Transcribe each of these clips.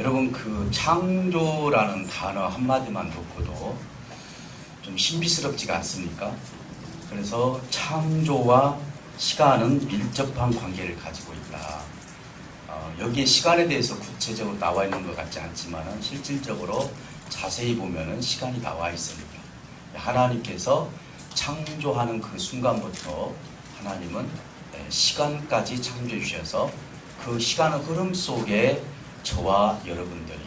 여러분 그 창조라는 단어 한마디만 듣고도 좀 신비스럽지가 않습니까? 그래서 창조와 시간은 밀접한 관계를 가지고 있다. 여기에 시간에 대해서 구체적으로 나와 있는 것 같지 않지만 실질적으로 자세히 보면은 시간이 나와 있습니다. 하나님께서 창조하는 그 순간부터 하나님은 시간까지 창조해 주셔서 그 시간의 흐름 속에 저와 여러분들이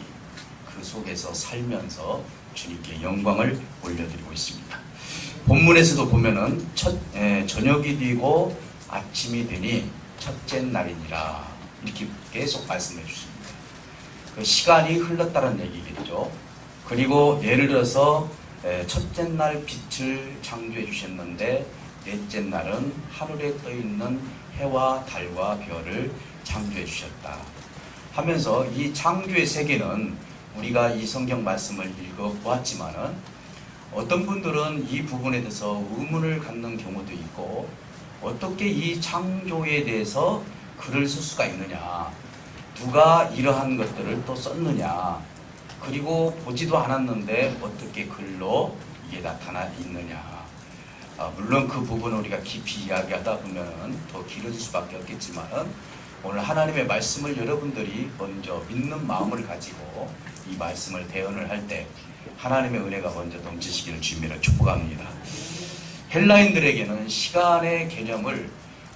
그 속에서 살면서 주님께 영광을 올려드리고 있습니다. 본문에서도 보면은 저녁이 되고 아침이 되니 첫째 날이니라 이렇게 계속 말씀해 주십니다. 그 시간이 흘렀다는 얘기겠죠. 그리고 예를 들어서 첫째 날 빛을 창조해 주셨는데 넷째 날은 하늘에 떠 있는 해와 달과 별을 창조해 주셨다 하면서 이 창조의 세계는 우리가 이 성경 말씀을 읽어보았지만은 어떤 분들은 이 부분에 대해서 의문을 갖는 경우도 있고 어떻게 이 창조에 대해서 글을 쓸 수가 있느냐, 누가 이러한 것들을 또 썼느냐, 그리고 보지도 않았는데 어떻게 글로 이게 나타나 있느냐. 물론 그 부분을 우리가 깊이 이야기하다 보면 더 길어질 수밖에 없겠지만은 오늘 하나님의 말씀을 여러분들이 먼저 믿는 마음을 가지고 이 말씀을 대언을 할 때 하나님의 은혜가 먼저 넘치시기를 주님으로 축복합니다. 헬라인들에게는 시간의 개념을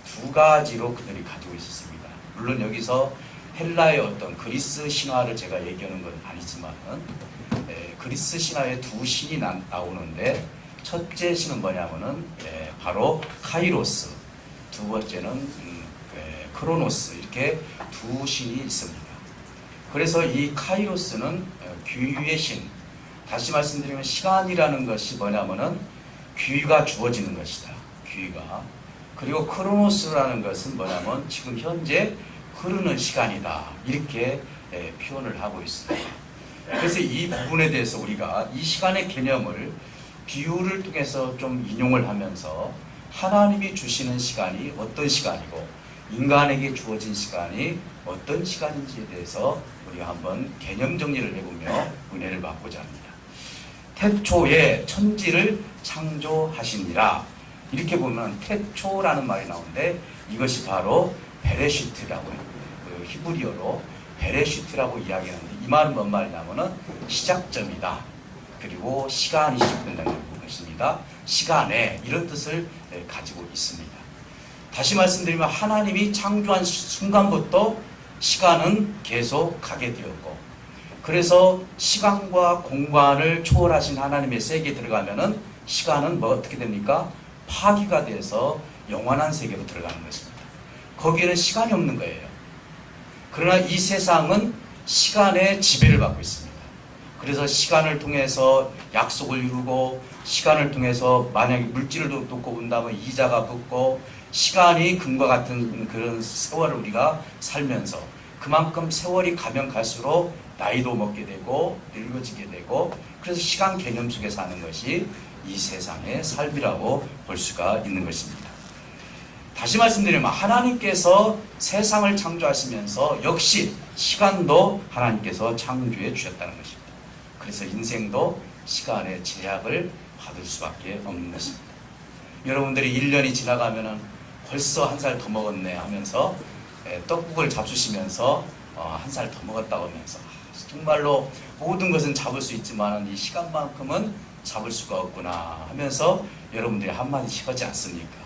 두 가지로 그들이 가지고 있었습니다. 물론 여기서 헬라의 어떤 그리스 신화를 제가 얘기하는 건 아니지만 그리스 신화에 두 신이 나오는데 첫째 신은 뭐냐면은 바로 카이로스, 두 번째는 크로노스, 이렇게 두 신이 있습니다. 그래서 이 카이로스는 규유의 신, 다시 말씀드리면 시간이라는 것이 뭐냐면은 규유가 주어지는 것이다. 규유가. 그리고 크로노스라는 것은 뭐냐면 지금 현재 흐르는 시간이다. 이렇게 표현을 하고 있습니다. 그래서 이 부분에 대해서 우리가 이 시간의 개념을 비유를 통해서 좀 인용을 하면서 하나님이 주시는 시간이 어떤 시간이고 인간에게 주어진 시간이 어떤 시간인지에 대해서 우리가 한번 개념 정리를 해보며 은혜를 받고자 합니다. 태초에 천지를 창조하시니라. 이렇게 보면 태초라는 말이 나오는데 이것이 바로 베레시트라고 해요. 그 히브리어로 베레시트라고 이야기하는데 이 말은 뭔 말이냐면은 시작점이다. 그리고 시간이 시작된다는 것입니다. 시간에 이런 뜻을 가지고 있습니다. 다시 말씀드리면 하나님이 창조한 순간부터 시간은 계속 가게 되었고 그래서 시간과 공간을 초월하신 하나님의 세계에 들어가면은 시간은 뭐 어떻게 됩니까? 파기가 돼서 영원한 세계로 들어가는 것입니다. 거기에는 시간이 없는 거예요. 그러나 이 세상은 시간의 지배를 받고 있습니다. 그래서 시간을 통해서 약속을 이루고 시간을 통해서 만약에 물질을 놓고 본다면 이자가 붙고 시간이 금과 같은 그런 세월을 우리가 살면서 그만큼 세월이 가면 갈수록 나이도 먹게 되고 늙어지게 되고 그래서 시간 개념 속에 사는 것이 이 세상의 삶이라고 볼 수가 있는 것입니다. 다시 말씀드리면 하나님께서 세상을 창조하시면서 역시 시간도 하나님께서 창조해 주셨다는 것입니다. 그래서 인생도 시간의 제약을 받을 수밖에 없는 것입니다. 여러분들이 1년이 지나가면 벌써 한 살 더 먹었네 하면서 떡국을 잡수시면서 한 살 더 먹었다고 하면서 정말로 모든 것은 잡을 수 있지만 이 시간만큼은 잡을 수가 없구나 하면서 여러분들이 한마디씩 하지 않습니까?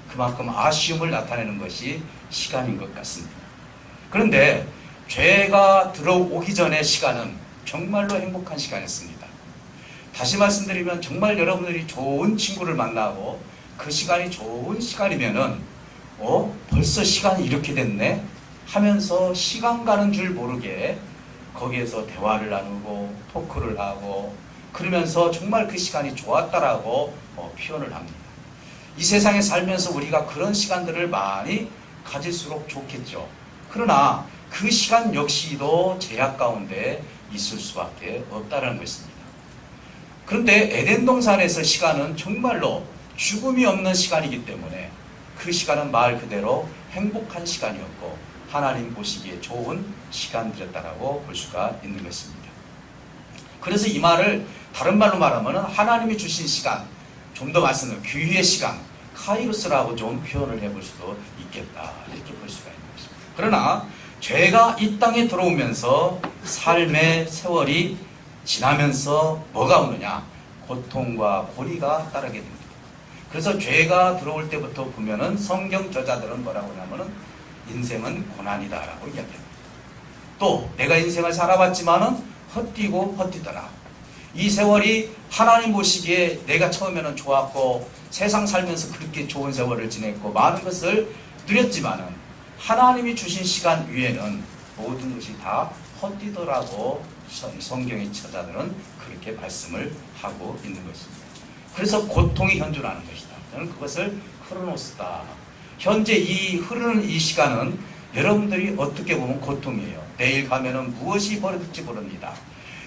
그만큼 아쉬움을 나타내는 것이 시간인 것 같습니다. 그런데 죄가 들어오기 전의 시간은 정말로 행복한 시간이었습니다. 다시 말씀드리면 정말 여러분들이 좋은 친구를 만나고 그 시간이 좋은 시간이면은 벌써 시간이 이렇게 됐네 하면서 시간 가는 줄 모르게 거기에서 대화를 나누고 토크를 하고 그러면서 정말 그 시간이 좋았다라고 표현을 합니다. 이 세상에 살면서 우리가 그런 시간들을 많이 가질수록 좋겠죠. 그러나 그 시간 역시도 제약 가운데 있을 수밖에 없다는 것입니다. 그런데 에덴 동산에서 시간은 정말로 죽음이 없는 시간이기 때문에 그 시간은 말 그대로 행복한 시간이었고 하나님 보시기에 좋은 시간들이었다라고 볼 수가 있는 것입니다. 그래서 이 말을 다른 말로 말하면 하나님이 주신 시간, 좀 더 말씀을 귀의 시간, 카이로스라고 좀 표현을 해볼 수도 있겠다, 이렇게 볼 수가 있는 것입니다. 그러나 죄가 이 땅에 들어오면서 삶의 세월이 지나면서 뭐가 오느냐? 고통과 고리가 따르게 됩니다. 그래서 죄가 들어올 때부터 보면은 성경 저자들은 뭐라고 하냐면은 인생은 고난이다라고 이야기합니다. 또 내가 인생을 살아봤지만은 헛디고 헛디더라. 이 세월이 하나님 보시기에 내가 처음에는 좋았고 세상 살면서 그렇게 좋은 세월을 지냈고 많은 것을 누렸지만은 하나님이 주신 시간 위에는 모든 것이 다 헛디더라고 성경의 저자들은 그렇게 말씀을 하고 있는 것입니다. 그래서 고통이 현존하는 것이다. 저는 그것을 크로노스다. 현재 이 흐르는 이 시간은 여러분들이 어떻게 보면 고통이에요. 내일 가면은 무엇이 벌어질지 모릅니다.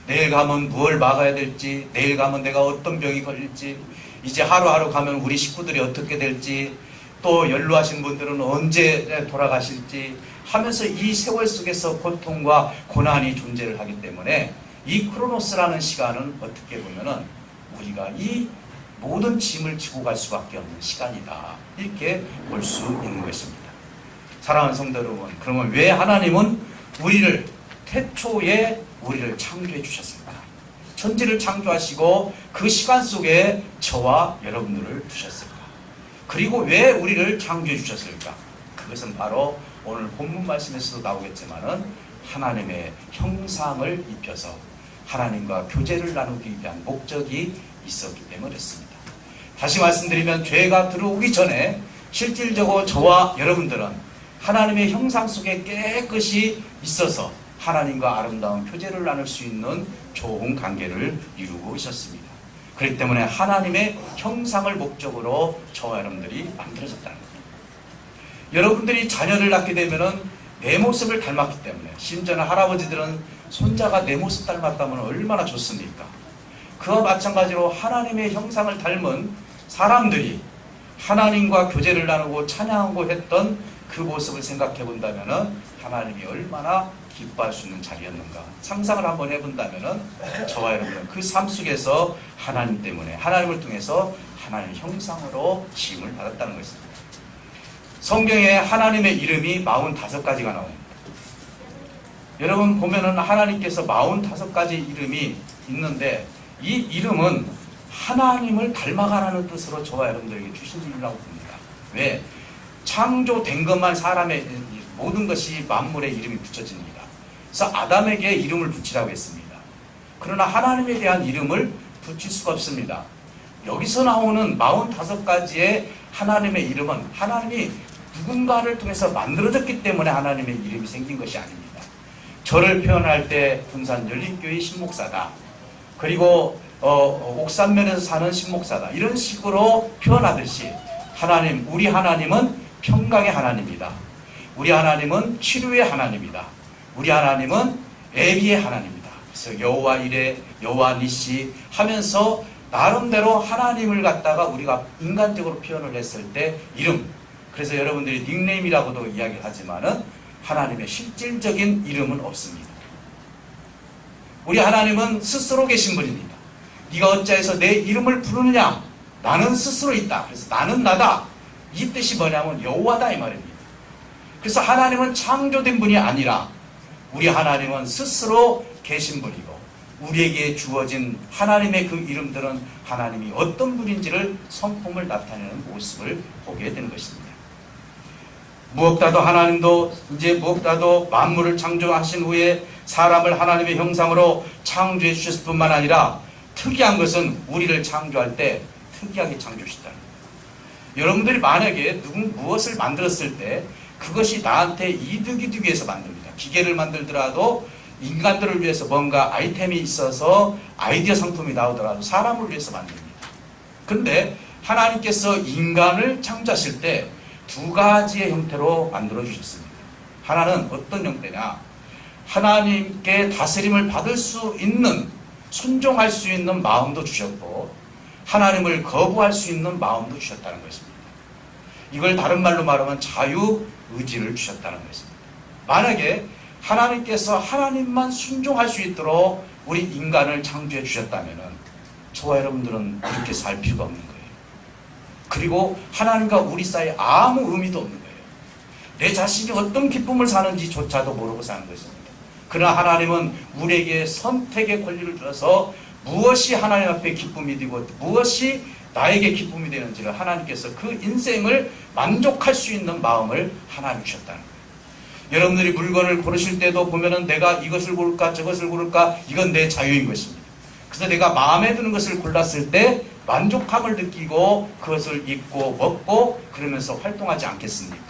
내일 가면 무엇을 막아야 될지, 내일 가면 내가 어떤 병이 걸릴지, 이제 하루하루 가면 우리 식구들이 어떻게 될지, 또 연로하신 분들은 언제 돌아가실지 하면서 이 세월 속에서 고통과 고난이 존재를 하기 때문에 이 크로노스라는 시간은 어떻게 보면은 우리가 이 모든 짐을 지고 갈 수밖에 없는 시간이다, 이렇게 볼 수 있는 것입니다. 사랑하는 성도 여러분, 그러면 왜 하나님은 우리를 태초에 우리를 창조해 주셨습니까? 천지를 창조하시고 그 시간 속에 저와 여러분들을 두셨을까? 그리고 왜 우리를 창조해 주셨을까? 그것은 바로 오늘 본문 말씀에서도 나오겠지만은 하나님의 형상을 입혀서 하나님과 교제를 나누기 위한 목적이 있었기 때문에 그렇습니다. 다시 말씀드리면 죄가 들어오기 전에 실질적으로 저와 여러분들은 하나님의 형상 속에 깨끗이 있어서 하나님과 아름다운 교제를 나눌 수 있는 좋은 관계를 이루고 있었습니다. 그렇기 때문에 하나님의 형상을 목적으로 저와 여러분들이 만들어졌다는 겁니다. 여러분들이 자녀를 낳게 되면은 내 모습을 닮았기 때문에, 심지어는 할아버지들은 손자가 내 모습 닮았다면 얼마나 좋습니까? 그와 마찬가지로 하나님의 형상을 닮은 사람들이 하나님과 교제를 나누고 찬양하고 했던 그 모습을 생각해 본다면은 하나님이 얼마나 기뻐할 수 있는 자리였는가 상상을 한번 해본다면은 저와 여러분은 그 삶 속에서 하나님 때문에, 하나님을 통해서 하나님의 형상으로 지음을 받았다는 것입니다. 성경에 하나님의 이름이 45가지가 나옵니다. 여러분 보면은 하나님께서 45가지 이름이 있는데 이 이름은 하나님을 닮아가라는 뜻으로 저와 여러분들에게 주신 이름이라고 봅니다. 왜? 창조된 것만 사람의 모든 것이 만물의 이름이 붙여집니다. 그래서 아담에게 이름을 붙이라고 했습니다. 그러나 하나님에 대한 이름을 붙일 수가 없습니다. 여기서 나오는 45가지의 하나님의 이름은 하나님이 누군가를 통해서 만들어졌기 때문에 하나님의 이름이 생긴 것이 아닙니다. 저를 표현할 때 군산 열린교회 신목사다, 그리고 옥산면에서 사는 신목사다, 이런 식으로 표현하듯이 하나님, 우리 하나님은 평강의 하나님이다, 우리 하나님은 치료의 하나님이다, 우리 하나님은 애비의 하나님이다. 그래서 여호와 이레, 여호와 니시 하면서 나름대로 하나님을 갖다가 우리가 인간적으로 표현을 했을 때 이름, 그래서 여러분들이 닉네임이라고도 이야기를 하지만은 하나님의 실질적인 이름은 없습니다. 우리 하나님은 스스로 계신 분입니다. 네가 어찌해서 내 이름을 부르느냐? 나는 스스로 있다. 그래서 나는 나다. 이 뜻이 뭐냐면 여호와다 이 말입니다. 그래서 하나님은 창조된 분이 아니라 우리 하나님은 스스로 계신 분이고, 우리에게 주어진 하나님의 그 이름들은 하나님이 어떤 분인지를 성품을 나타내는 모습을 보게 되는 것입니다. 무엇보다도 하나님도 이제 무엇보다도 만물을 창조하신 후에 사람을 하나님의 형상으로 창조해 주셨을 뿐만 아니라 특이한 것은 우리를 창조할 때 특이하게 창조하셨다는 거예요. 여러분들이 만약에 무엇을 만들었을 때 그것이 나한테 이득이 되기 위해서 만듭니다. 기계를 만들더라도 인간들을 위해서 뭔가 아이템이 있어서 아이디어 상품이 나오더라도 사람을 위해서 만듭니다. 그런데 하나님께서 인간을 창조하실 때 두 가지의 형태로 만들어 주셨습니다. 하나는 어떤 형태냐? 하나님께 다스림을 받을 수 있는, 순종할 수 있는 마음도 주셨고 하나님을 거부할 수 있는 마음도 주셨다는 것입니다. 이걸 다른 말로 말하면 자유의지를 주셨다는 것입니다. 만약에 하나님께서 하나님만 순종할 수 있도록 우리 인간을 창조해 주셨다면 저와 여러분들은 그렇게 살 필요가 없는 거예요. 그리고 하나님과 우리 사이에 아무 의미도 없는 거예요. 내 자신이 어떤 기쁨을 사는지조차도 모르고 사는 것입니다. 그러나 하나님은 우리에게 선택의 권리를 주어서 무엇이 하나님 앞에 기쁨이 되고 무엇이 나에게 기쁨이 되는지를 하나님께서 그 인생을 만족할 수 있는 마음을 하나님 주셨다는 거예요. 여러분들이 물건을 고르실 때도 보면은 내가 이것을 고를까 저것을 고를까 이건 내 자유인 것입니다. 그래서 내가 마음에 드는 것을 골랐을 때 만족함을 느끼고 그것을 입고 먹고 그러면서 활동하지 않겠습니까?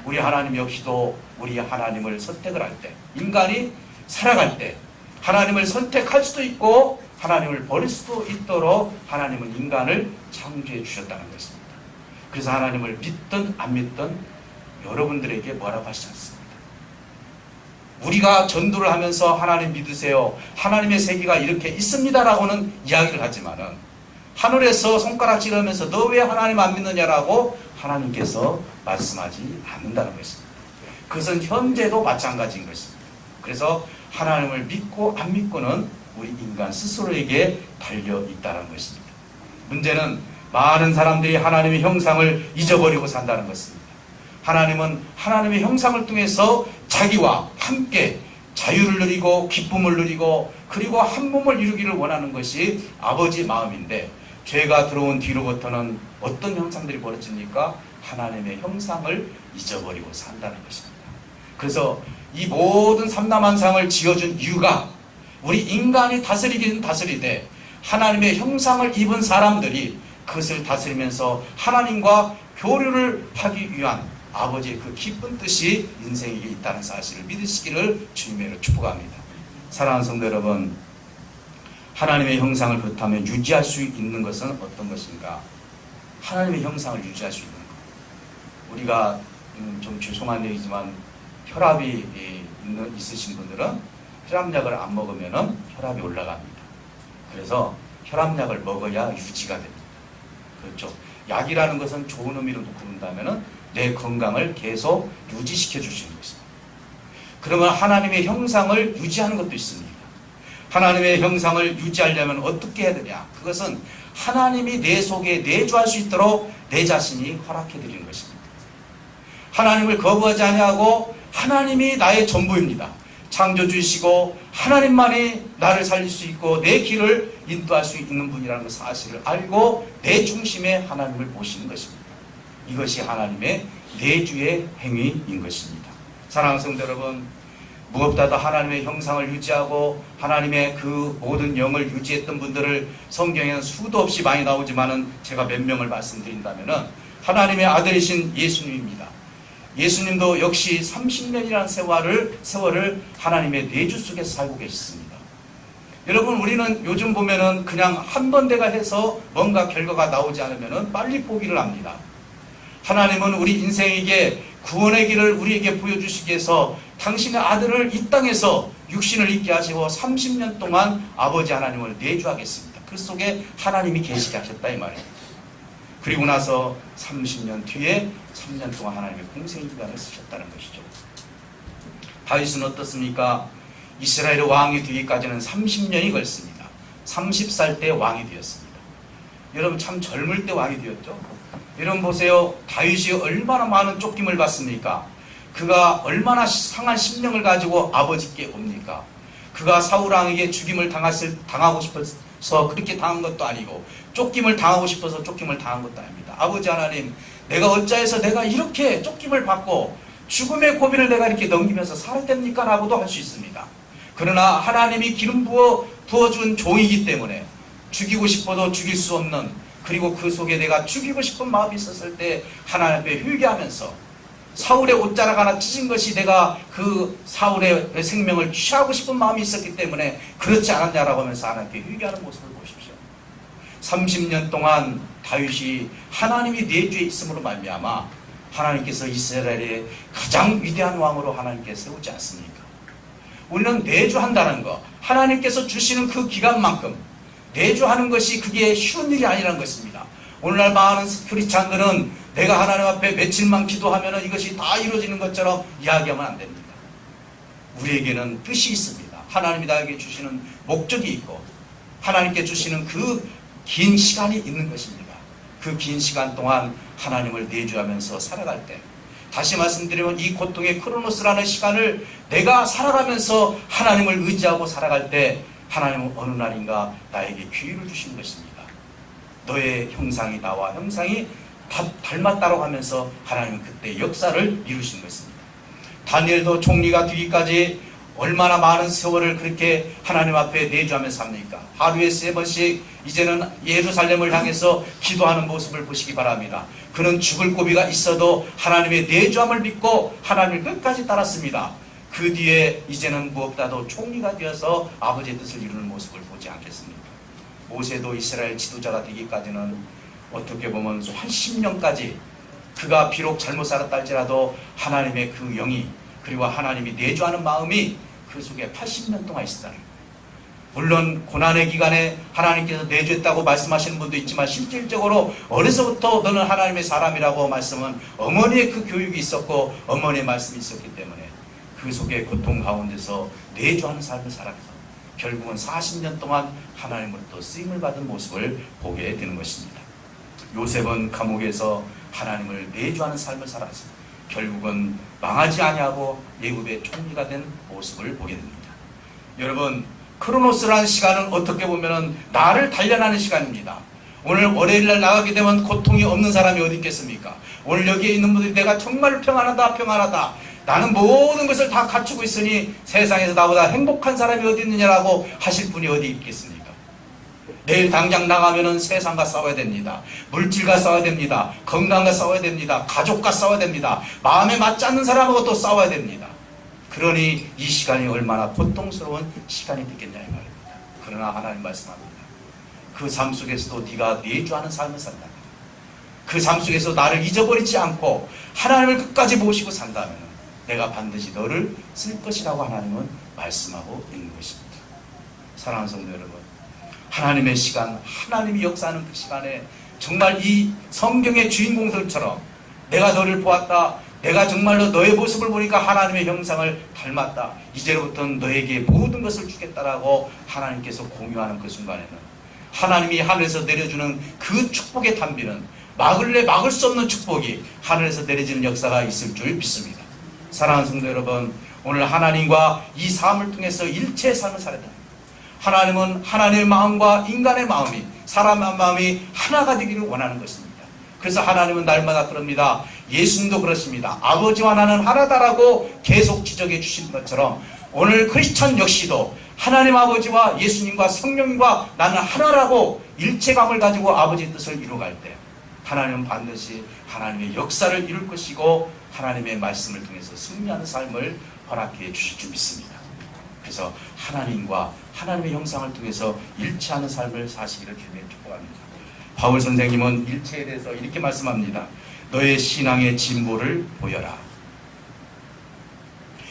우리 하나님 역시도 우리 하나님을 선택을 할 때, 인간이 살아갈 때 하나님을 선택할 수도 있고 하나님을 버릴 수도 있도록 하나님은 인간을 창조해 주셨다는 것입니다. 그래서 하나님을 믿든 안 믿든 여러분들에게 뭐라고 하시지 않습니다. 우리가 전도를 하면서 하나님 믿으세요, 하나님의 세계가 이렇게 있습니다라고는 이야기를 하지만은 하늘에서 손가락질하면서 너 왜 하나님 안 믿느냐라고 하나님께서 말씀하지 않는다는 것입니다. 그것은 현재도 마찬가지인 것입니다. 그래서 하나님을 믿고 안 믿고는 우리 인간 스스로에게 달려 있다는 것입니다. 문제는 많은 사람들이 하나님의 형상을 잊어버리고 산다는 것입니다. 하나님은 하나님의 형상을 통해서 자기와 함께 자유를 누리고 기쁨을 누리고 그리고 한 몸을 이루기를 원하는 것이 아버지의 마음인데 죄가 들어온 뒤로부터는 어떤 형상들이 벌어집니까? 하나님의 형상을 잊어버리고 산다는 것입니다. 그래서 이 모든 삼라만상을 지어준 이유가 우리 인간이 다스리기는 다스리되 하나님의 형상을 입은 사람들이 그것을 다스리면서 하나님과 교류를 하기 위한 아버지의 그 깊은 뜻이 인생에 있다는 사실을 믿으시기를 주님으로 축복합니다. 사랑하는 성도 여러분, 하나님의 형상을 그렇다면 유지할 수 있는 것은 어떤 것인가? 하나님의 형상을 유지할 수 있는 것. 우리가 좀 죄송한 얘기지만 혈압이 있으신 분들은 혈압약을 안 먹으면 혈압이 올라갑니다. 그래서 혈압약을 먹어야 유지가 됩니다. 그렇죠. 약이라는 것은 좋은 의미로 놓고 본다면 내 건강을 계속 유지시켜 주시는 것입니다. 그러면 하나님의 형상을 유지하는 것도 있습니다. 하나님의 형상을 유지하려면 어떻게 해야 되냐? 그것은 하나님이 내 속에 내주할 수 있도록 내 자신이 허락해 드리는 것입니다. 하나님을 거부하지 아니하고 하나님이 나의 전부입니다. 창조주이시고 하나님만이 나를 살릴 수 있고 내 길을 인도할 수 있는 분이라는 사실을 알고 내 중심에 하나님을 모시는 것입니다. 이것이 하나님의 내주의 행위인 것입니다. 사랑하는 성도 여러분, 무엇보다도 하나님의 형상을 유지하고 하나님의 그 모든 영을 유지했던 분들을 성경에는 수도 없이 많이 나오지만은 제가 몇 명을 말씀드린다면은 하나님의 아들이신 예수님입니다. 예수님도 역시 30년이라는 세월을 하나님의 내주 속에서 살고 계셨습니다. 여러분, 우리는 요즘 보면은 그냥 한 번 내가 해서 뭔가 결과가 나오지 않으면은 빨리 포기를 합니다. 하나님은 우리 인생에게 구원의 길을 우리에게 보여주시기 위해서 당신의 아들을 이 땅에서 육신을 입게 하시고 30년 동안 아버지 하나님을 내주하겠습니다. 그 속에 하나님이 계시게 하셨다 이 말이에요. 그리고 나서 30년 뒤에 3년 동안 하나님의 공생기간을 쓰셨다는 것이죠. 다윗은 어떻습니까? 이스라엘의 왕이 되기까지는 30년이 걸렸습니다. 30살 때 왕이 되었습니다. 여러분, 참 젊을 때 왕이 되었죠. 여러분 보세요. 다윗이 얼마나 많은 쫓김을 받습니까? 그가 얼마나 상한 심령을 가지고 아버지께 옵니까? 그가 사울왕에게 죽임을 당하고 싶어서 그렇게 당한 것도 아니고 쫓김을 당하고 싶어서 쫓김을 당한 것도 아닙니다. 아버지 하나님, 내가 어찌해서 내가 이렇게 쫓김을 받고 죽음의 고비를 내가 이렇게 넘기면서 살아야 됩니까? 라고도 할 수 있습니다. 그러나 하나님이 기름 부어준 종이기 때문에 죽이고 싶어도 죽일 수 없는, 그리고 그 속에 내가 죽이고 싶은 마음이 있었을 때 하나님 앞에 회개하면서 사울의 옷자락 하나 찢은 것이 내가 그 사울의 생명을 취하고 싶은 마음이 있었기 때문에 그렇지 않았냐라고 하면서 하나님께 회개하는 모습을 보십시오. 30년 동안 다윗이 하나님이 내주에 있음으로 말미암아 하나님께서 이스라엘의 가장 위대한 왕으로 하나님께 세우지 않습니까? 우리는 내주한다는 것, 하나님께서 주시는 그 기간만큼 내주하는 것이 그게 쉬운 일이 아니라는 것입니다. 오늘날 많은 크리스찬들은 내가 하나님 앞에 며칠만 기도하면 이것이 다 이루어지는 것처럼 이야기하면 안 됩니다. 우리에게는 뜻이 있습니다. 하나님이 나에게 주시는 목적이 있고 하나님께 주시는 그 긴 시간이 있는 것입니다. 그 긴 시간 동안 하나님을 내주하면서 살아갈 때, 다시 말씀드리면 이 고통의 크로노스라는 시간을 내가 살아가면서 하나님을 의지하고 살아갈 때 하나님은 어느 날인가 나에게 기회를 주시는 것입니다. 너의 형상이 나와 형상이 닮았다고 하면서 하나님은 그때 역사를 이루시는 것입니다. 다니엘도 총리가 되기까지 얼마나 많은 세월을 그렇게 하나님 앞에 내주하면서 삽니까? 하루에 3번씩 이제는 예루살렘을 향해서 기도하는 모습을 보시기 바랍니다. 그는 죽을 고비가 있어도 하나님의 내주함을 믿고 하나님을 끝까지 따랐습니다. 그 뒤에 이제는 무엇보다도 총리가 되어서 아버지의 뜻을 이루는 모습을 보지 않겠습니까? 모세도 이스라엘 지도자가 되기까지는 어떻게 보면 한 10년까지 그가 비록 잘못 살았다 할지라도 하나님의 그 영이 그리고 하나님이 내주하는 마음이 그 속에 80년 동안 있었다는 거예요. 물론 고난의 기간에 하나님께서 내주했다고 말씀하시는 분도 있지만 실질적으로 어려서부터 너는 하나님의 사람이라고 말씀은 어머니의 그 교육이 있었고 어머니의 말씀이 있었기 때문에 그 속에 고통 가운데서 내주하는 삶을 살아가서 결국은 40년 동안 하나님으로부터 쓰임을 받은 모습을 보게 되는 것입니다. 요셉은 감옥에서 하나님을 내주하는 삶을 살아서 결국은 망하지 아니하고 애굽의 총리가 된 모습을 보게 됩니다. 여러분, 크로노스라는 시간은 어떻게 보면 나를 단련하는 시간입니다. 오늘 월요일날 나가게 되면 고통이 없는 사람이 어디 있겠습니까? 오늘 여기에 있는 분들이 내가 정말 평안하다 평안하다, 나는 모든 것을 다 갖추고 있으니 세상에서 나보다 행복한 사람이 어디 있느냐라고 하실 분이 어디 있겠습니까? 내일 당장 나가면은 세상과 싸워야 됩니다. 물질과 싸워야 됩니다. 건강과 싸워야 됩니다. 가족과 싸워야 됩니다. 마음에 맞지 않는 사람하고 또 싸워야 됩니다. 그러니 이 시간이 얼마나 고통스러운 시간이 되겠냐 이 말입니다. 그러나 하나님 말씀합니다. 그 삶 속에서도 네가 내주하는 삶을 산다. 그 삶 속에서 나를 잊어버리지 않고 하나님을 끝까지 모시고 산다면 내가 반드시 너를 쓸 것이라고 하나님은 말씀하고 있는 것입니다. 사랑하는 성도 여러분, 하나님의 시간, 하나님이 역사하는 그 시간에 정말 이 성경의 주인공들처럼 내가 너를 보았다, 내가 정말로 너의 모습을 보니까 하나님의 형상을 닮았다, 이제로부터는 너에게 모든 것을 주겠다라고 하나님께서 공유하는 그 순간에는 하나님이 하늘에서 내려주는 그 축복의 단비는 막을 수 없는 축복이 하늘에서 내려지는 역사가 있을 줄 믿습니다. 사랑하는 성도 여러분, 오늘 하나님과 이 삶을 통해서 일체의 삶을 살아야 됩니다. 하나님은 하나님의 마음과 인간의 마음이, 사람의 마음이 하나가 되기를 원하는 것입니다. 그래서 하나님은 날마다 그럽니다. 예수님도 그렇습니다. 아버지와 나는 하나다라고 계속 지적해 주신 것처럼 오늘 크리스찬 역시도 하나님 아버지와 예수님과 성령과 나는 하나라고 일체감을 가지고 아버지의 뜻을 이루어갈 때 하나님은 반드시 하나님의 역사를 이룰 것이고 하나님의 말씀을 통해서 승리하는 삶을 허락해 주실 줄 믿습니다. 그래서 하나님과 하나님의 형상을 통해서 일치하는 삶을 사시기를 주님의 축복합니다. 바울 선생님은 일체에 대해서 이렇게 말씀합니다. 너의 신앙의 진보를 보여라.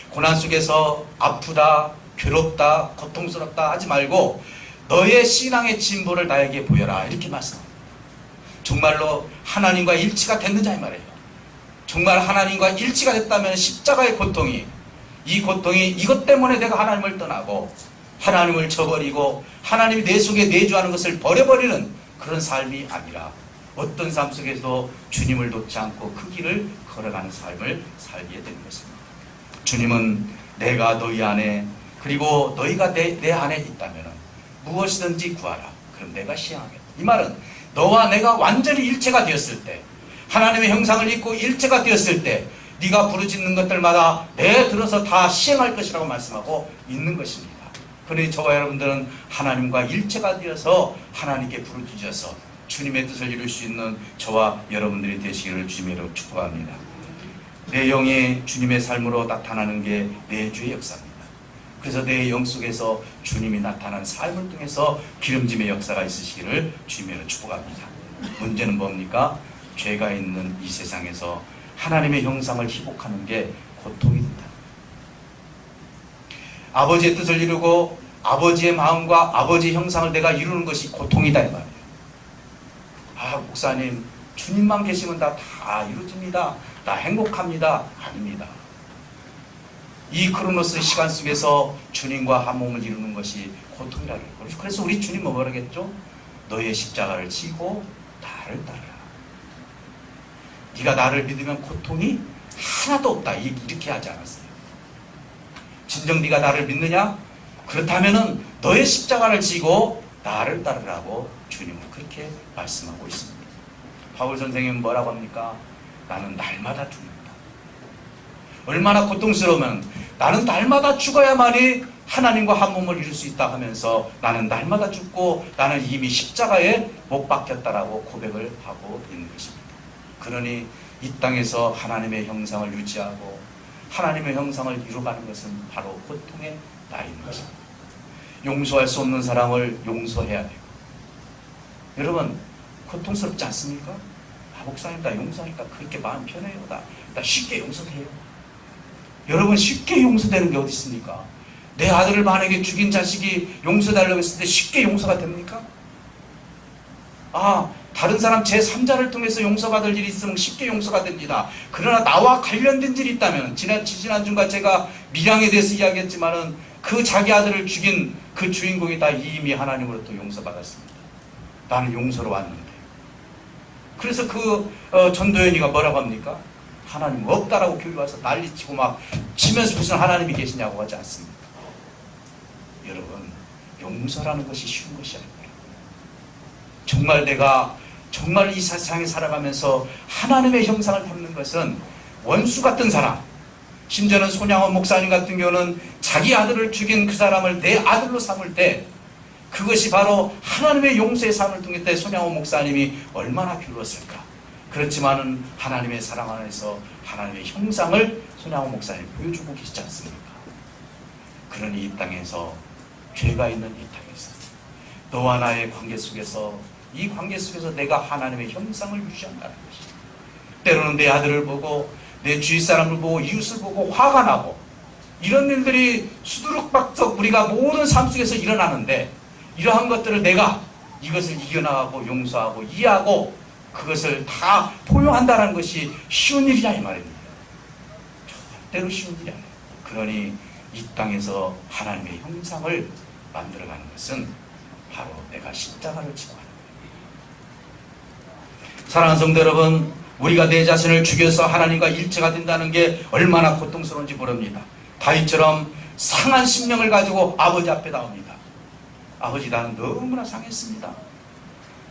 고난 속에서 아프다, 괴롭다, 고통스럽다 하지 말고 너의 신앙의 진보를 나에게 보여라. 이렇게 말씀합니다. 정말로 하나님과 일치가 됐느냐 이 말이에요. 정말 하나님과 일치가 됐다면 십자가의 고통이, 이 고통이 이것 때문에 내가 하나님을 떠나고 하나님을 저버리고 하나님이 내 속에 내주하는 것을 버려버리는 그런 삶이 아니라 어떤 삶 속에서도 주님을 놓지 않고 그 길을 걸어가는 삶을 살게 되는 것입니다. 주님은 내가 너희 안에 그리고 너희가 내 안에 있다면 무엇이든지 구하라. 그럼 내가 시행하겠다. 이 말은 너와 내가 완전히 일체가 되었을 때, 하나님의 형상을 입고 일체가 되었을 때 네가 부르짖는 것들마다 내 들어서 다 시행할 것이라고 말씀하고 있는 것입니다. 그러니 저와 여러분들은 하나님과 일체가 되어서 하나님께 부르짖어서 주님의 뜻을 이룰 수 있는 저와 여러분들이 되시기를 주님으로 축복합니다. 내 영이 주님의 삶으로 나타나는 게 내 주의 역사입니다. 그래서 내 영 속에서 주님이 나타난 삶을 통해서 기름짐의 역사가 있으시기를 주님으로 축복합니다. 문제는 뭡니까? 죄가 있는 이 세상에서 하나님의 형상을 희복하는 게 고통이 된다. 아버지의 뜻을 이루고 아버지의 마음과 아버지의 형상을 내가 이루는 것이 고통이다 이 말이에요. 아, 목사님 주님만 계시면 다 이루어집니다. 다 행복합니다. 아닙니다. 이 크로노스 시간 속에서 주님과 한 몸을 이루는 것이 고통이라고 했고, 그래서 우리 주님은 뭐라겠죠? 너의 십자가를 지고 나를 따르라. 네가 나를 믿으면 고통이 하나도 없다. 이렇게 하지 않았어요. 진정 네가 나를 믿느냐? 그렇다면은 너의 십자가를 지고 나를 따르라고 주님은 그렇게 말씀하고 있습니다. 바울 선생님은 뭐라고 합니까? 나는 날마다 죽는다. 얼마나 고통스러우면 나는 날마다 죽어야만이 하나님과 한 몸을 이룰 수 있다 하면서 나는 날마다 죽고 나는 이미 십자가에 못 박혔다라고 고백을 하고 있는 것입니다. 그러니 이 땅에서 하나님의 형상을 유지하고 하나님의 형상을 이루어가는 것은 바로 고통의 날인 것입니다. 용서할 수 없는 사람을 용서해야 되고, 여러분 고통스럽지 않습니까? 목사님 나 용서하니까 그렇게 마음 편해요. 나 쉽게 용서돼요. 여러분 쉽게 용서되는 게 어디 있습니까? 내 아들을 만약에 죽인 자식이 용서달라고 했을 때 쉽게 용서가 됩니까? 다른 사람 제3자를 통해서 용서받을 일이 있으면 쉽게 용서가 됩니다. 그러나 나와 관련된 일이 있다면, 지난주가 제가 밀양에 대해서 이야기했지만은 그 자기 아들을 죽인 그 주인공이 다 이미 하나님으로부터 용서받았습니다. 나는 용서로 왔는데. 그래서 그 전도연이가 뭐라고 합니까? 하나님 없다라고 교회 와서 난리치고 막 치면서 무슨 하나님이 계시냐고 하지 않습니다. 여러분 용서라는 것이 쉬운 것이 아닙니다. 정말 이 세상에 살아가면서 하나님의 형상을 담는 것은 원수 같은 사람, 심지어는 손양원 목사님 같은 경우는 자기 아들을 죽인 그 사람을 내 아들로 삼을 때 그것이 바로 하나님의 용서의 삶을 통해 때 손양원 목사님이 얼마나 괴로웠을까. 그렇지만은 하나님의 사랑 안에서 하나님의 형상을 손양원 목사님이 보여주고 계시지 않습니까? 그러니 이 땅에서 죄가 있는 이 땅에서 너와 나의 관계 속에서, 이 관계 속에서 내가 하나님의 형상을 유지한다는 것이죠. 때로는 내 아들을 보고 내 주위 사람을 보고 이웃을 보고 화가 나고 이런 일들이 수두룩박덕 우리가 모든 삶 속에서 일어나는데, 이러한 것들을 내가 이것을 이겨나가고 용서하고 이해하고 그것을 다 포용한다는 것이 쉬운 일이야 이 말입니다. 절대로 쉬운 일이 아니에요. 그러니 이 땅에서 하나님의 형상을 만들어가는 것은 바로 내가 십자가를 지고 하는 거예요. 사랑하는 성도 여러분, 우리가 내 자신을 죽여서 하나님과 일체가 된다는 게 얼마나 고통스러운지 모릅니다. 다윗처럼 상한 심령을 가지고 아버지 앞에 나옵니다. 아버지 나는 너무나 상했습니다.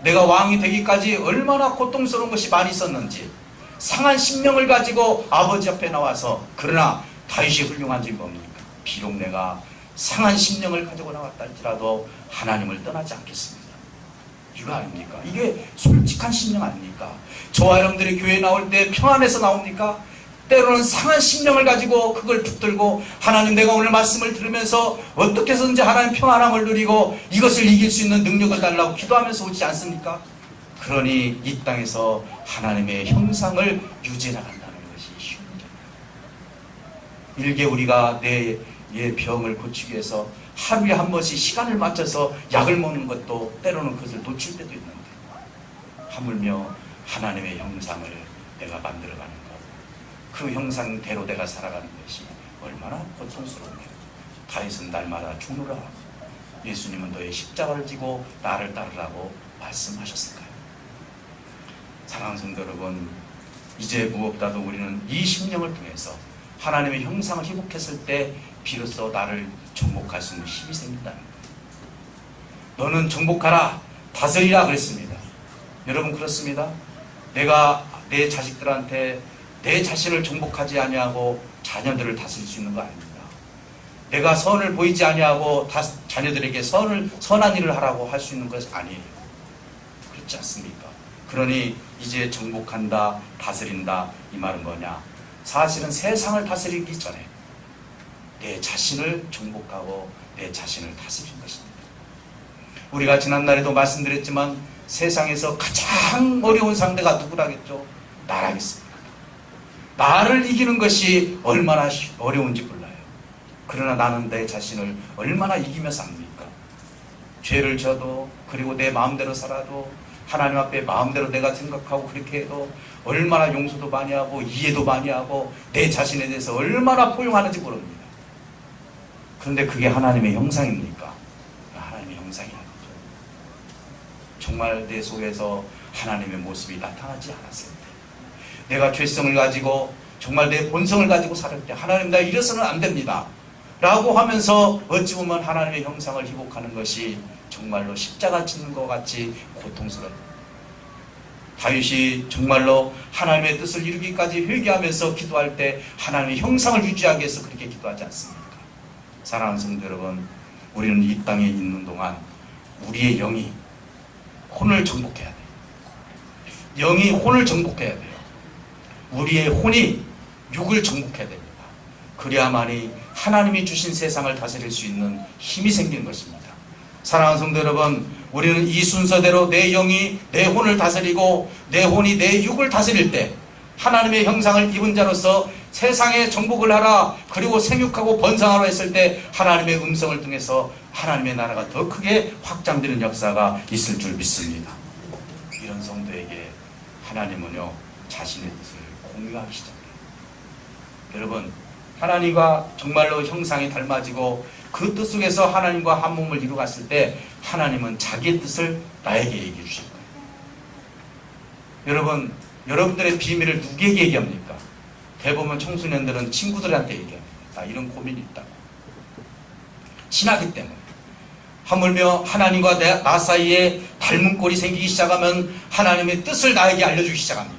내가 왕이 되기까지 얼마나 고통스러운 것이 많이 있었는지 상한 심령을 가지고 아버지 앞에 나와서, 그러나 다윗이 훌륭한 점이 뭡니까? 비록 내가 상한 심령을 가지고 나왔다 할지라도 하나님을 떠나지 않겠습니다. 이거 아닙니까? 이게 솔직한 심령 아닙니까? 저와 여러분들이 교회에 나올 때 평안해서 나옵니까? 때로는 상한 심령을 가지고 그걸 붙들고, 하나님 내가 오늘 말씀을 들으면서 어떻게 해서든지 하나님 평안함을 누리고 이것을 이길 수 있는 능력을 달라고 기도하면서 오지 않습니까? 그러니 이 땅에서 하나님의 형상을 유지해 나간다는 것이 쉬운 일입니다. 일개 우리가 내 병을 고치기 위해서 하루에 한 번씩 시간을 맞춰서 약을 먹는 것도 때로는 그것을 놓칠 때도 있는데, 하물며 하나님의 형상을 내가 만들어가는 것, 그 형상대로 내가 살아가는 것이 얼마나 고통스러운가. 다윗은 날마다 죽노라 하고 예수님은 너의 십자가를 지고 나를 따르라고 말씀하셨을까요? 사랑하는 성도 여러분, 이제 무엇보다도 우리는 이 심령을 통해서 하나님의 형상을 회복했을 때 비로소 나를 정복할 수 있는 힘이 생긴다는 거예요. 너는 정복하라, 다스리라 그랬습니다. 여러분 그렇습니다. 내가 내 자식들한테 내 자신을 정복하지 아니하고 자녀들을 다스릴 수 있는 거 아닙니다. 내가 선을 보이지 아니하고 자녀들에게 선한 일을 하라고 할 수 있는 것이 아니에요. 그렇지 않습니까? 그러니 이제 정복한다, 다스린다, 이 말은 뭐냐? 사실은 세상을 다스리기 전에 내 자신을 정복하고 내 자신을 다스리는 것입니다. 우리가 지난날에도 말씀드렸지만 세상에서 가장 어려운 상대가 누구라겠죠? 나라겠습니다. 나를 이기는 것이 얼마나 어려운지 몰라요. 그러나 나는 내 자신을 얼마나 이기며 삽니까? 죄를 져도, 그리고 내 마음대로 살아도, 하나님 앞에 마음대로 내가 생각하고 그렇게 해도 얼마나 용서도 많이 하고 이해도 많이 하고 내 자신에 대해서 얼마나 포용하는지 모릅니다. 그런데 그게 하나님의 형상입니까? 하나님의 형상이 아니죠. 정말 내 속에서 하나님의 모습이 나타나지 않았을 때, 내가 죄성을 가지고 정말 내 본성을 가지고 살을 때 하나님 나 이래서는 안 됩니다 라고 하면서 어찌 보면 하나님의 형상을 희복하는 것이 정말로 십자가 짓는 것 같이 고통스럽습니다. 다윗이 정말로 하나님의 뜻을 이루기까지 회개하면서 기도할 때 하나님의 형상을 유지하기 위해서 그렇게 기도하지 않습니까? 사랑하는 성도 여러분, 우리는 이 땅에 있는 동안 우리의 영이 혼을 정복해야 돼요. 영이 혼을 정복해야 돼요. 우리의 혼이 육을 정복해야 됩니다. 그래야만이 하나님이 주신 세상을 다스릴 수 있는 힘이 생기는 것입니다. 사랑하는 성도 여러분, 우리는 이 순서대로 내 영이 내 혼을 다스리고 내 혼이 내 육을 다스릴 때 하나님의 형상을 입은 자로서 세상에 정복을 하라, 그리고 생육하고 번성하라 했을 때 하나님의 음성을 통해서 하나님의 나라가 더 크게 확장되는 역사가 있을 줄 믿습니다. 이런 성도에게 하나님은요 자신의 뜻을 공유하기 시작해요. 여러분, 하나님과 정말로 형상이 닮아지고 그 뜻 속에서 하나님과 한 몸을 이루어갔을 때 하나님은 자기의 뜻을 나에게 얘기해 주실 거예요. 여러분, 여러분들의 비밀을 누구에게 얘기합니까? 대부분 청소년들은 친구들한테 얘기합니다. 나 이런 고민이 있다고. 친하기 때문에. 하물며 하나님과 나 사이에 닮은 꼴이 생기기 시작하면 하나님의 뜻을 나에게 알려주기 시작합니다.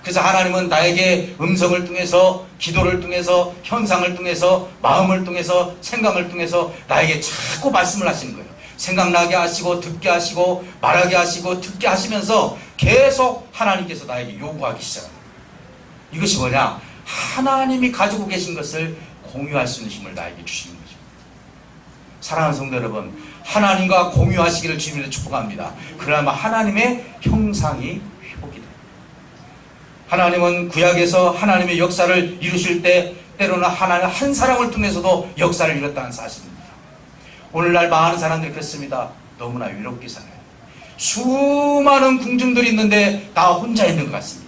그래서 하나님은 나에게 음성을 통해서, 기도를 통해서, 현상을 통해서, 마음을 통해서, 생각을 통해서 나에게 자꾸 말씀을 하시는 거예요. 생각나게 하시고 듣게 하시고 말하게 하시고 듣게 하시면서 계속 하나님께서 나에게 요구하기 시작합니다. 이것이 뭐냐? 하나님이 가지고 계신 것을 공유할 수 있는 힘을 나에게 주시는 거죠. 사랑하는 성도 여러분, 하나님과 공유하시기를 주님으로 축복합니다. 그러면 하나님의 형상이 회복이 됩니다. 하나님은 구약에서 하나님의 역사를 이루실 때 때로는 하나님 한 사람을 통해서도 역사를 이뤘다는 사실입니다. 오늘날 많은 사람들이 그렇습니다. 너무나 외롭게 살아요. 수많은 궁중들이 있는데 나 혼자 있는 것 같습니다.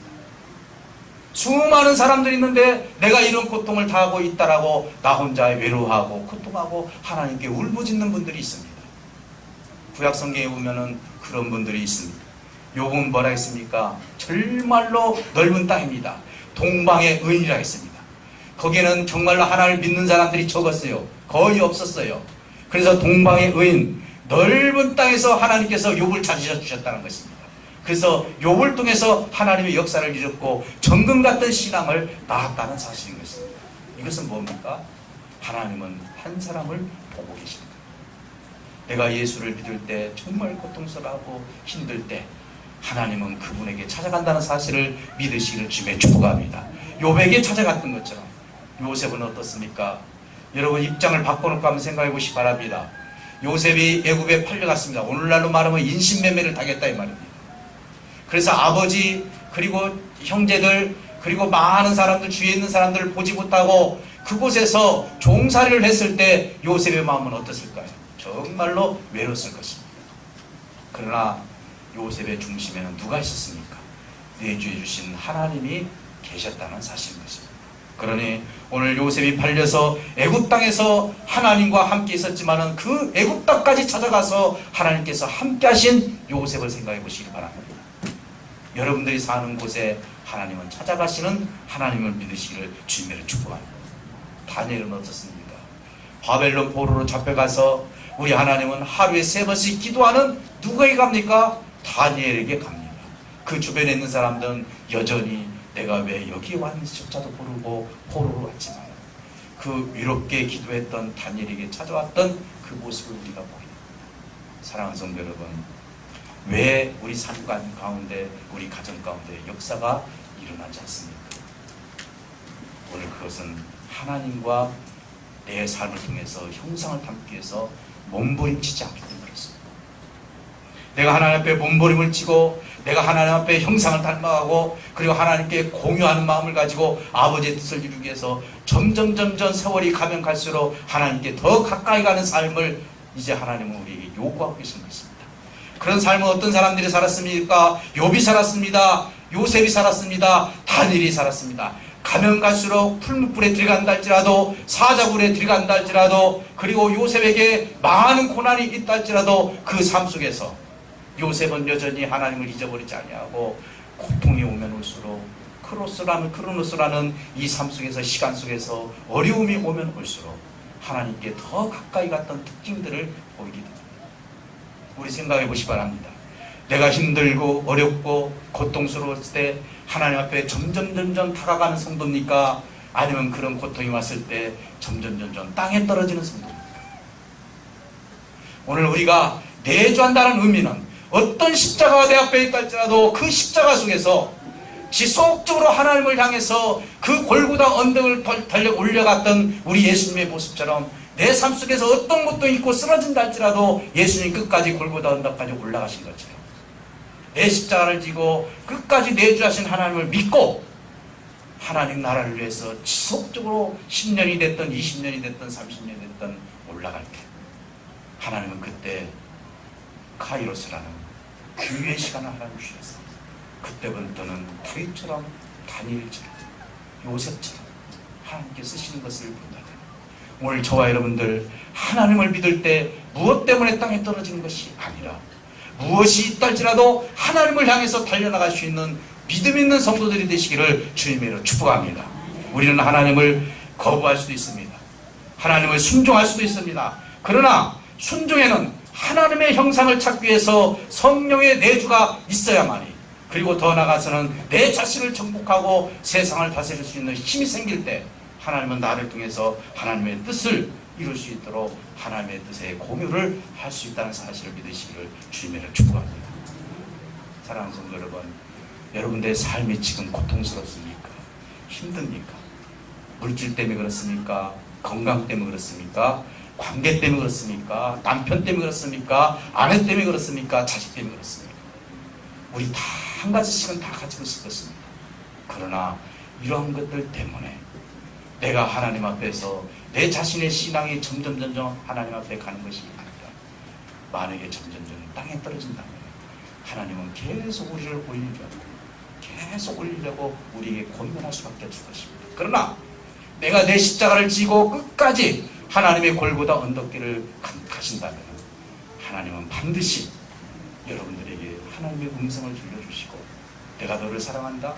수많은 사람들이 있는데 내가 이런 고통을 당하고 있다라고 나 혼자 외로워하고 고통하고 하나님께 울부짖는 분들이 있습니다. 구약 성경에 보면은 그런 분들이 있습니다. 욥은 뭐라 했습니까? 정말로 넓은 땅입니다. 동방의 의인이라 했습니다. 거기에는 정말로 하나님을 믿는 사람들이 적었어요. 거의 없었어요. 그래서 동방의 의인, 넓은 땅에서 하나님께서 욥을 찾으셔 주셨다는 것입니다. 그래서 욥을 통해서 하나님의 역사를 이뤘고 정금 같은 신앙을 낳았다는 사실인 것입니다. 이것은 뭡니까? 하나님은 한 사람을 보고 계십니다. 내가 예수를 믿을 때 정말 고통스러워하고 힘들 때 하나님은 그분에게 찾아간다는 사실을 믿으시기를 주님의 축복합니다. 욥에게 찾아갔던 것처럼 요셉은 어떻습니까? 여러분 입장을 바꿔놓고 한번 생각해 보시기 바랍니다. 요셉이 애굽에 팔려갔습니다. 오늘날로 말하면 인신매매를 당했다 이 말입니다. 그래서 아버지 그리고 형제들 그리고 많은 사람들 주위에 있는 사람들을 보지 못하고 그곳에서 종살이를 했을 때 요셉의 마음은 어땠을까요? 정말로 외로웠을 것입니다. 그러나 요셉의 중심에는 누가 있었습니까? 내주해 주신 하나님이 계셨다는 사실인 것입니다. 그러니 오늘 요셉이 팔려서 애굽 땅에서 하나님과 함께 있었지만은 그 애굽 땅까지 찾아가서 하나님께서 함께 하신 요셉을 생각해 보시기 바랍니다. 여러분들이 사는 곳에 하나님은 찾아가시는 하나님을 믿으시기를 주님으로 축복합니다. 다니엘은 어떻습니까? 바벨론 포로로 잡혀가서 우리 하나님은 하루에 3번씩 기도하는 누구에게 갑니까? 다니엘에게 갑니다. 그 주변에 있는 사람들은 여전히 내가 왜 여기에 왔는지 조차도 모르고 포로로 왔지만 그 위롭게 기도했던 다니엘에게 찾아왔던 그 모습을 우리가 보입니다. 사랑하는 성도 여러분, 왜 우리 삶 가운데 우리 가정 가운데 역사가 일어나지 않습니까? 오늘 그것은 하나님과 내 삶을 통해서 형상을 담기 위해서 몸부림치지 않기 때문에 그렇습니다. 내가 하나님 앞에 몸부림을 치고 내가 하나님 앞에 형상을 닮아가고 그리고 하나님께 공유하는 마음을 가지고 아버지의 뜻을 이루기 위해서 점점 세월이 가면 갈수록 하나님께 더 가까이 가는 삶을 이제 하나님은 우리에게 요구하고 계신 것입니다. 그런 삶은 어떤 사람들이 살았습니까? 욥이 살았습니다. 요셉이 살았습니다. 다니엘이 살았습니다. 가면 갈수록 풀무불에 들어간다 할지라도, 사자굴에 들어간다 할지라도, 그리고 요셉에게 많은 고난이 있다 할지라도 그 삶 속에서 요셉은 여전히 하나님을 잊어버리지 아니하고 고통이 오면 올수록 크로노스라는 이 삶 속에서, 시간 속에서 어려움이 오면 올수록 하나님께 더 가까이 갔던 특징들을 보이게 됩니다. 우리 생각해 보시기 바랍니다. 내가 힘들고 어렵고 고통스러웠을 때 하나님 앞에 점점 다가가는 성도입니까? 아니면 그런 고통이 왔을 때 점점 땅에 떨어지는 성도입니까? 오늘 우리가 내주한다는 의미는 어떤 십자가가 내 앞에 있다 할지라도 그 십자가 속에서 지속적으로 하나님을 향해서 그 골고다 언덕을 달려 올려갔던 우리 예수님의 모습처럼 내 삶 속에서 어떤 고통이 있고 쓰러진다 할지라도 예수님 끝까지 골고다 언덕까지 올라가신 것처럼 내 십자가를 지고 끝까지 내주하신 하나님을 믿고 하나님 나라를 위해서 지속적으로 10년이 됐든 20년이 됐든 30년이 됐든 올라갈 때 하나님은 그때 카이로스라는 기회의 시간을 하나님 주셔서 그때부터는 다윗처럼, 다니엘처럼, 요셉처럼 하나님께 쓰시는 것을 본다면 오늘 저와 여러분들 하나님을 믿을 때 무엇 때문에 땅에 떨어지는 것이 아니라 무엇이 있다 할지라도 하나님을 향해서 달려나갈 수 있는 믿음 있는 성도들이 되시기를 주님으로 축복합니다. 우리는 하나님을 거부할 수도 있습니다. 하나님을 순종할 수도 있습니다. 그러나 순종에는 하나님의 형상을 찾기 위해서 성령의 내주가 있어야만이, 그리고 더 나아가서는 내 자신을 정복하고 세상을 다스릴 수 있는 힘이 생길 때 하나님은 나를 통해서 하나님의 뜻을 이룰 수 있도록 하나님의 뜻에 공유를 할 수 있다는 사실을 믿으시기를 주님으로 축복합니다. 사랑하는 성도 여러분, 여러분들의 삶이 지금 고통스럽습니까? 힘듭니까? 물질 때문에 그렇습니까? 건강 때문에 그렇습니까? 관계 때문에 그렇습니까? 남편 때문에 그렇습니까? 아내 때문에 그렇습니까? 자식 때문에 그렇습니까? 우리 다 한 가지씩은 다 가지고 있을 것입니다. 그러나 이러한 것들 때문에 내가 하나님 앞에서 내 자신의 신앙이 점점 하나님 앞에 가는 것이 아니라 만약에 점점 땅에 떨어진다면 하나님은 계속 우리를 올리려고 우리에게 고민할 수밖에 없을 것입니다. 그러나 내가 내 십자가를 지고 끝까지 하나님의 골고다 언덕길을 가신다면 하나님은 반드시 여러분들에게 하나님의 음성을 들려주시고, 내가 너를 사랑한다,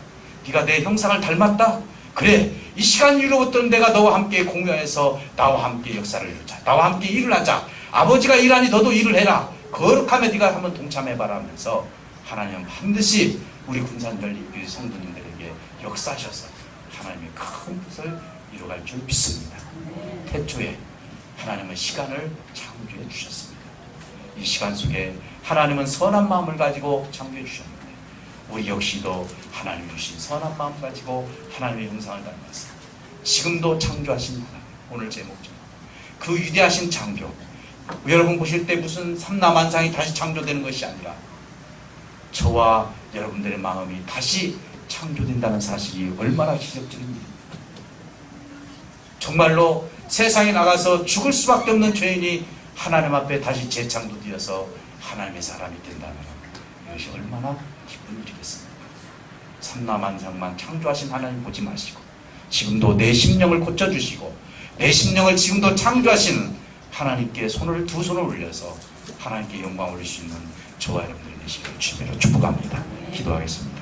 네가 내 형상을 닮았다, 그래 이 시간 이후로부터는 내가 너와 함께 공유해서 나와 함께 역사를 이루자, 나와 함께 일을 하자, 아버지가 일하니 너도 일을 해라, 거룩하며 네가 한번 동참해봐라 하면서 하나님은 반드시 우리 군산연립교회 성도님들에게 역사하셔서 하나님의 큰 뜻을 이루어갈 줄 믿습니다. 태초에 하나님은 시간을 창조해 주셨습니다. 이 시간 속에 하나님은 선한 마음을 가지고 창조해 주셨는데 우리 역시도 하나님 주신 선한 마음 가지고 하나님의 형상을 닮아서 지금도 창조하신 하나님, 오늘 제목처럼 그 위대하신 창조, 여러분 보실 때 무슨 삼라만상이 다시 창조되는 것이 아니라 저와 여러분들의 마음이 다시 창조된다는 사실이 얼마나 기적적인 일입니까? 정말로 세상에 나가서 죽을 수밖에 없는 죄인이 하나님 앞에 다시 재창조되어서 하나님의 사람이 된다면 이것이 얼마나 기쁜 일이겠습니까? 삼라만상만 창조하신 하나님 보지 마시고 지금도 내 심령을 고쳐주시고 내 심령을 지금도 창조하시는 하나님께 두 손을 올려서 하나님께 영광 올릴 수 있는 저와 여러분들이 되시기를 주님으로 축복합니다. 기도하겠습니다.